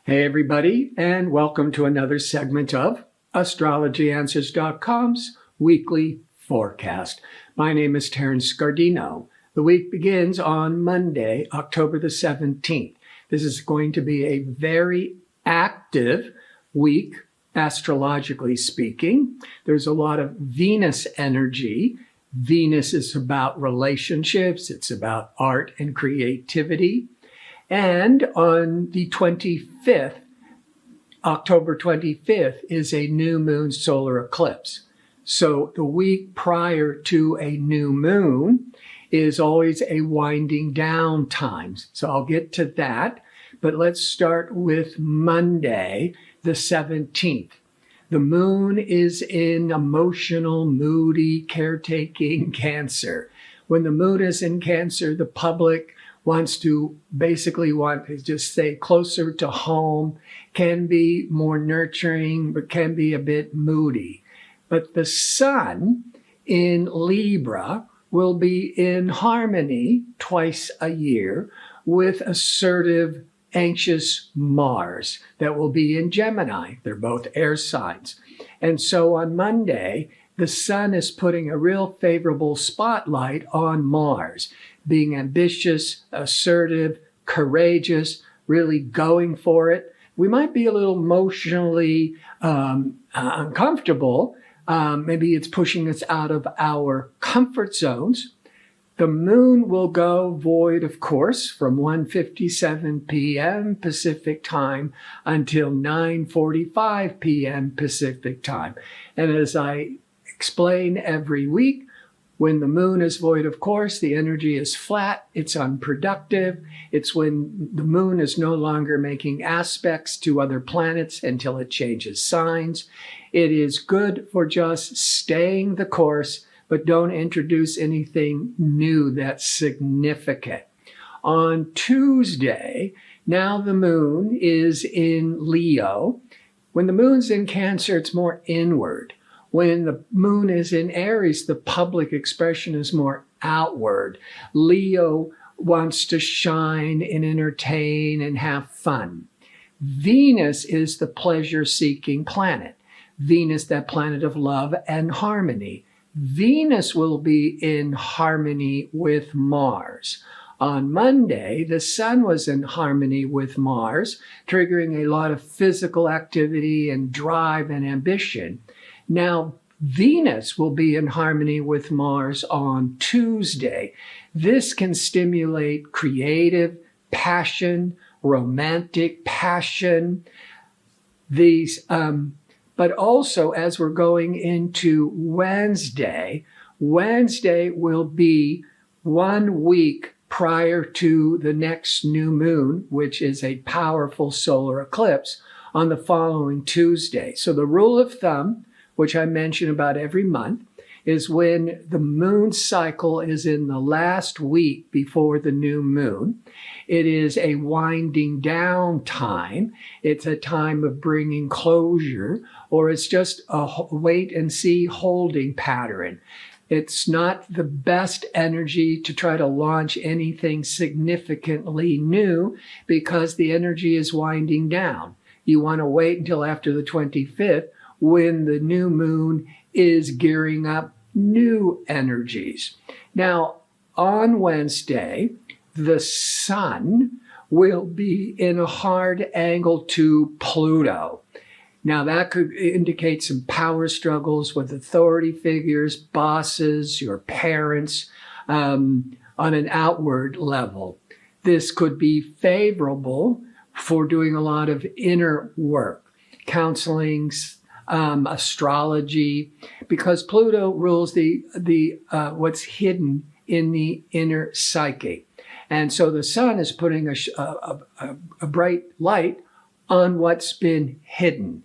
Hey everybody, and welcome to another segment of AstrologyAnswers.com's weekly forecast. My name is Terence. The week begins on Monday, October the 17th. This is going to be a very active week, astrologically speaking. There's a lot of Venus energy. Venus is about relationships. It's about art and creativity. And on the 25th, October 25th, is a new moon solar eclipse. So the week prior to a new moon is always a winding down time. So I'll get to that. But let's start with Monday, the 17th. The moon is in emotional, moody, caretaking Cancer. When the moon is in Cancer, the public wants to just stay closer to home, can be more nurturing, but can be a bit moody. But the sun in Libra will be in harmony twice a year with assertive, anxious Mars that will be in Gemini. They're both air signs. And so on Monday, the sun is putting a real favorable spotlight on Mars, being ambitious, assertive, courageous, really going for it. We might be a little emotionally uncomfortable. Maybe it's pushing us out of our comfort zones. The moon will go void, of course, from 1:57 p.m. Pacific time until 9:45 p.m. Pacific time. And as I explain every week, when the moon is void, of course, the energy is flat, it's unproductive. It's when the moon is no longer making aspects to other planets until it changes signs. It is good for just staying the course, but don't introduce anything new that's significant. On Tuesday, now the moon is in Leo. When the moon's in Cancer, it's more inward. When the moon is in Aries, the public expression is more outward. Leo wants to shine and entertain and have fun. Venus is the pleasure-seeking planet. Venus, that planet of love and harmony. Venus will be in harmony with Mars. On Monday, the sun was in harmony with Mars, triggering a lot of physical activity and drive and ambition. Now, Venus will be in harmony with Mars on Tuesday. This can stimulate creative passion, romantic passion. But also, as we're going into Wednesday will be 1 week prior to the next new moon, which is a powerful solar eclipse on the following Tuesday. So the rule of thumb, which I mention about every month, is when the moon cycle is in the last week before the new moon. It is a winding down time. It's a time of bringing closure, or it's just a wait and see holding pattern. It's not the best energy to try to launch anything significantly new because the energy is winding down. You want to wait until after the 25th when the new moon is gearing up new energies. Now, on Wednesday, the sun will be in a hard angle to Pluto. Now, that could indicate some power struggles with authority figures, bosses, your parents, on an outward level. This could be favorable for doing a lot of inner work, counseling, astrology, because Pluto rules the what's hidden in the inner psyche. And so the sun is putting a bright light on what's been hidden.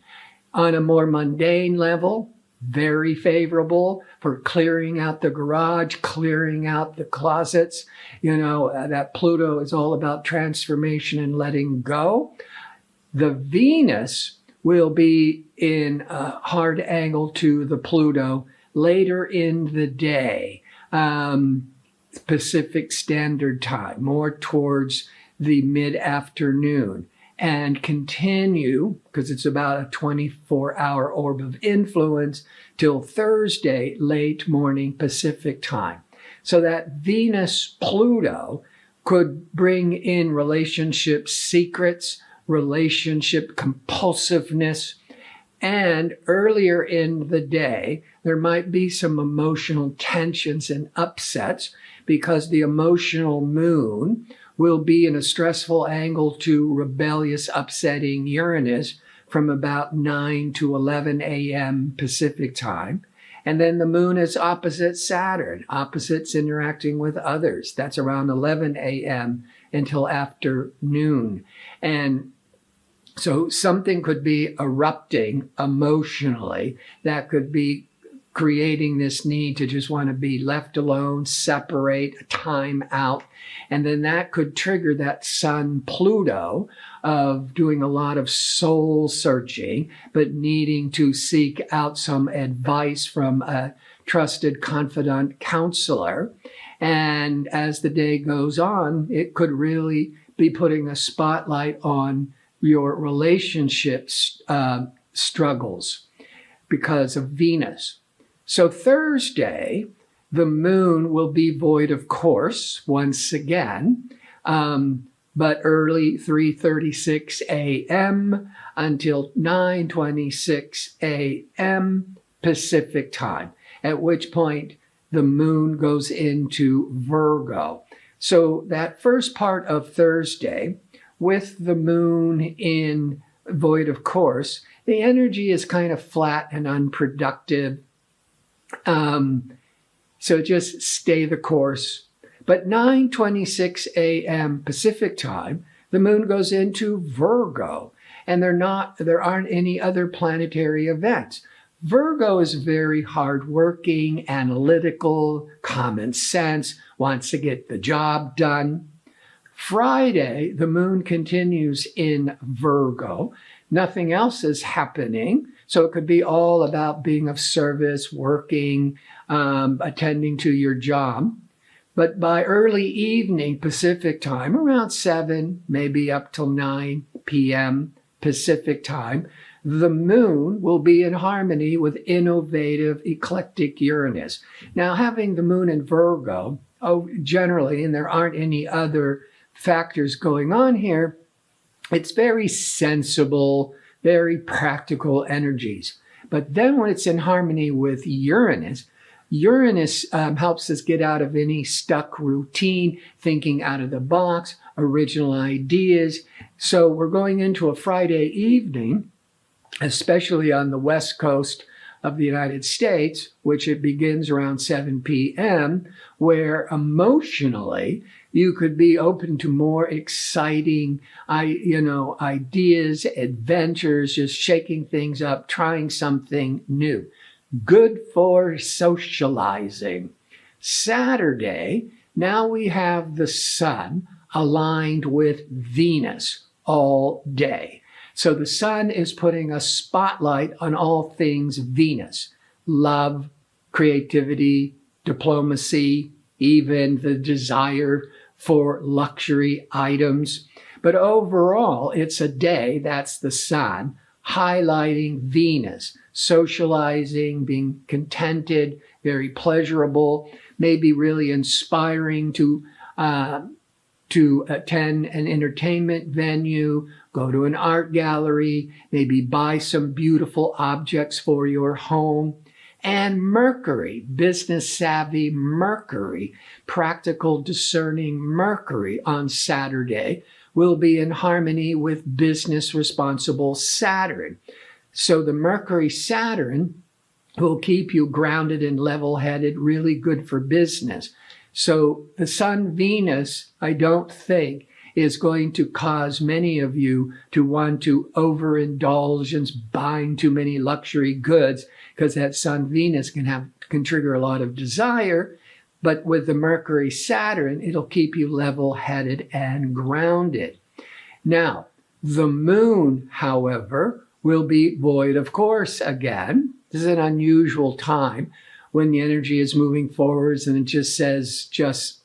On a more mundane level, very favorable for clearing out the garage, clearing out the closets. That Pluto is all about transformation and letting go. The Venus will be in a hard angle to the Pluto later in the day, Pacific Standard Time, more towards the mid-afternoon. and continue, because it's about a 24-hour orb of influence, till Thursday, late morning Pacific time. So that Venus-Pluto could bring in relationship secrets, relationship compulsiveness, and earlier in the day, there might be some emotional tensions and upsets because the emotional moon will be in a stressful angle to rebellious, upsetting Uranus from about 9 to 11 a.m. Pacific time. And then the moon is opposite Saturn, opposites interacting with others. That's around 11 a.m. until afternoon. And so something could be erupting emotionally that could be creating this need to just want to be left alone, separate, time out. And then that could trigger that Sun Pluto of doing a lot of soul searching, but needing to seek out some advice from a trusted, confidant counselor. And as the day goes on, it could really be putting a spotlight on your relationships struggles because of Venus. So Thursday, the moon will be void of course once again, but early 3:36 a.m. until 9:26 a.m. Pacific time, at which point the moon goes into Virgo. So that first part of Thursday, with the moon in void of course, the energy is kind of flat and unproductive. So just stay the course. But 9:26 a.m. Pacific time, the moon goes into Virgo, and there aren't any other planetary events. Virgo is very hardworking, analytical, common sense, wants to get the job done. Friday, the moon continues in Virgo. Nothing else is happening. So it could be all about being of service, working, attending to your job. But by early evening Pacific time, around 7, maybe up till 9 p.m. Pacific time, the moon will be in harmony with innovative, eclectic Uranus. Now, having the moon in Virgo, generally, and there aren't any other factors going on here, it's very sensible, very practical energies. But then when it's in harmony with Uranus, helps us get out of any stuck routine, thinking out of the box, original ideas. So we're going into a Friday evening, especially on the West Coast of the United States, which it begins around 7 p.m., where emotionally you could be open to more exciting, ideas, adventures, just shaking things up, trying something new. Good for socializing. Saturday, now we have the sun aligned with Venus all day. So the sun is putting a spotlight on all things Venus: love, creativity, diplomacy, even the desire for luxury items. But overall, it's a day, that's the sun, highlighting Venus, socializing, being contented, very pleasurable, maybe really inspiring to attend an entertainment venue, go to an art gallery, maybe buy some beautiful objects for your home. And Mercury, business savvy Mercury, practical discerning Mercury on Saturday will be in harmony with business responsible Saturn. So the Mercury-Saturn will keep you grounded and level-headed, really good for business. So the Sun-Venus, I don't think, is going to cause many of you to want to overindulge in buying too many luxury goods, because that Sun-Venus can trigger a lot of desire. But with the Mercury-Saturn, it'll keep you level-headed and grounded. Now, the moon, however, will be void of course again. This is an unusual time when the energy is moving forwards and it just says, just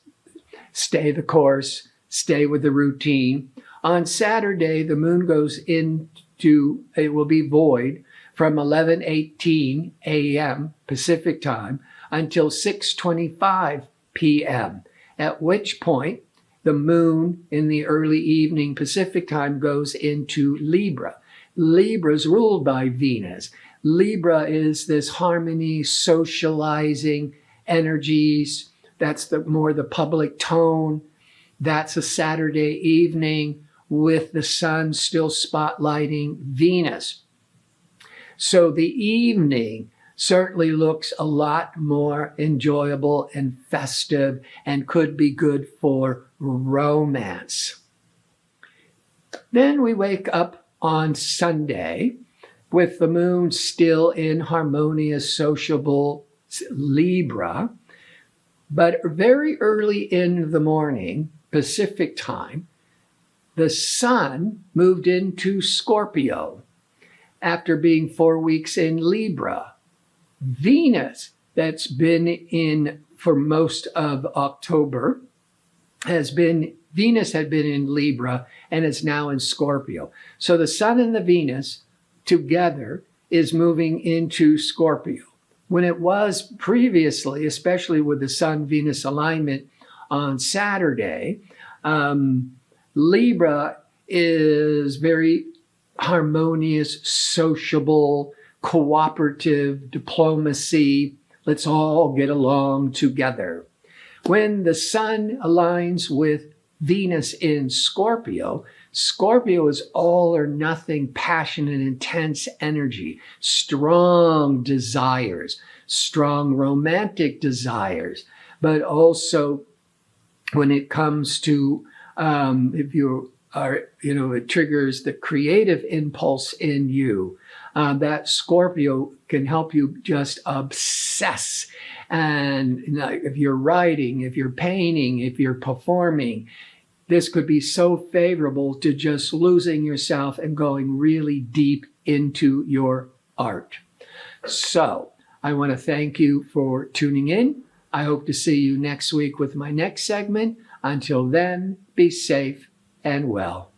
stay the course, stay with the routine. On Saturday, the moon goes into, it will be void from 11:18 a.m. Pacific time until 6:25 p.m., at which point the moon in the early evening Pacific time goes into Libra. Libra is ruled by Venus. Libra is this harmony, socializing energies. That's more the public tone. That's a Saturday evening with the sun still spotlighting Venus. So the evening certainly looks a lot more enjoyable and festive and could be good for romance. Then we wake up on Sunday with the moon still in harmonious, sociable Libra, but very early in the morning, Pacific time, the sun moved into Scorpio after being 4 weeks in Libra. Venus, that's been in for most of October, Venus had been in Libra and is now in Scorpio. So the sun and the Venus together is moving into Scorpio. When it was previously, especially with the Sun-Venus alignment on Saturday, Libra is very harmonious, sociable, cooperative, diplomacy. Let's all get along together. When the sun aligns with Venus in Scorpio, Scorpio is all or nothing, passion and intense energy, strong desires, strong romantic desires, but also when it comes to, if you are, it triggers the creative impulse in you. That Scorpio can help you just obsess. And if you're writing, if you're painting, if you're performing, this could be so favorable to just losing yourself and going really deep into your art. So I want to thank you for tuning in. I hope to see you next week with my next segment. Until then, be safe and well.